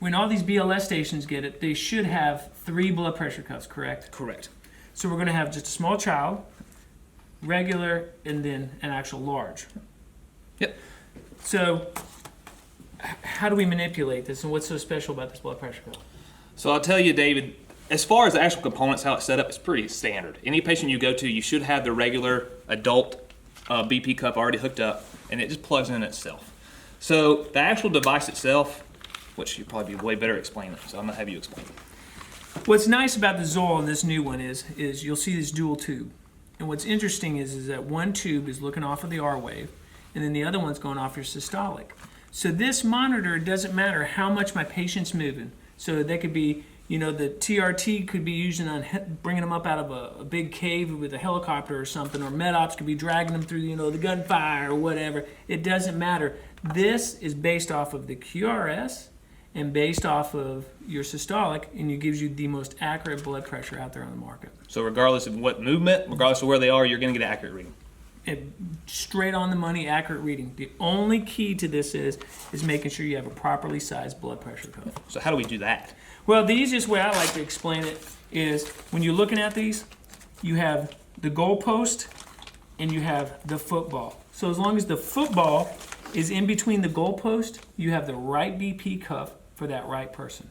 when all these BLS stations get it, they should have 3 blood pressure cuffs, correct? Correct. So we're going to have just a small child, regular, and then an actual large. Yep. So how do we manipulate this, and what's so special about this blood pressure cuff? So I'll tell you, David, as far as the actual components, how it's set up, it's pretty standard. Any patient you go to, you should have the regular adult BP cuff already hooked up, and it just plugs in itself. So the actual device itself, which you'd probably be way better explaining, so I'm gonna have you explain it. What's nice about the Zoll and this new one is you'll see this dual tube. And what's interesting is that one tube is looking off of the R wave, and then the other one's going off your systolic. So this monitor, it doesn't matter how much my patient's moving. So they could be, you know, the TRT could be using on bringing them up out of a big cave with a helicopter or something, or MedOps could be dragging them through, you know, the gunfire or whatever. It doesn't matter. This is based off of the QRS and based off of your systolic, and it gives you the most accurate blood pressure out there on the market. So regardless of what movement, regardless of where they are, you're gonna get an accurate reading. Straight on the money, accurate reading. The only key to this is making sure you have a properly sized blood pressure cuff. So how do we do that? Well, the easiest way I like to explain it is when you're looking at these, you have the goalpost and you have the football. So as long as the football is in between the goalpost, you have the right BP cuff for that right person.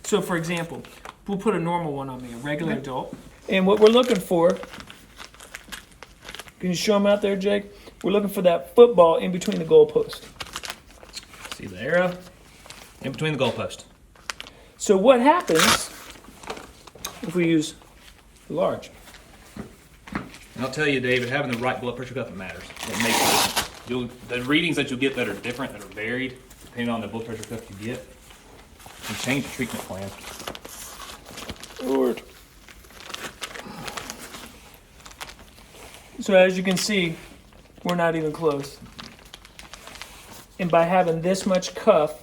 So for example, we'll put a normal one on me, a regular adult. And what we're looking for, can you show them out there, Jake? We're looking for that football in between the goalpost. See the arrow? In between the goalpost. So what happens if we use large? And I'll tell you, David, having the right blood pressure cuff matters. It makes a difference. The readings that you'll get that are different, that are varied, depending on the blood pressure cuff you get, can change the treatment plan. Lord. So as you can see, we're not even close. And by having this much cuff,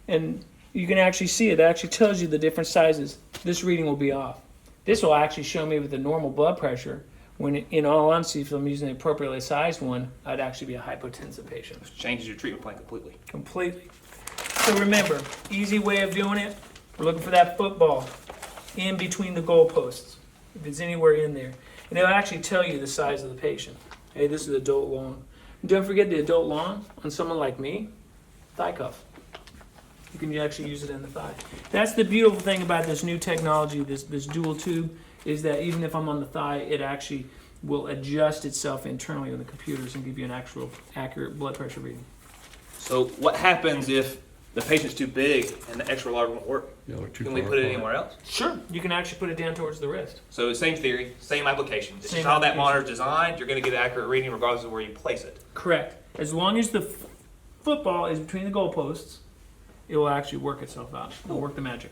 and you can actually see it actually tells you the different sizes, this reading will be off. This will actually show me with the normal blood pressure, when in all honesty, if I'm using the appropriately sized one, I'd actually be a hypotensive patient. It changes your treatment plan completely. Completely. So remember, easy way of doing it, we're looking for that football in between the goalposts, if it's anywhere in there. And it'll actually tell you the size of the patient. Hey, this is adult long. And don't forget the adult long on someone like me, thigh cuff. You can actually use it in the thigh. That's the beautiful thing about this new technology, this dual tube, is that even if I'm on the thigh, it actually will adjust itself internally on the computers and give you an actual accurate blood pressure reading. So what happens if the patient's too big and the extra large won't work? Can we put it anywhere else? Sure. You can actually put it down towards the wrist. So same theory, same application. This Same is how that application. monitor is designed. You're going to get an accurate reading regardless of where you place it. Correct. As long as the football is between the goalposts, it will actually work itself out. It'll work the magic.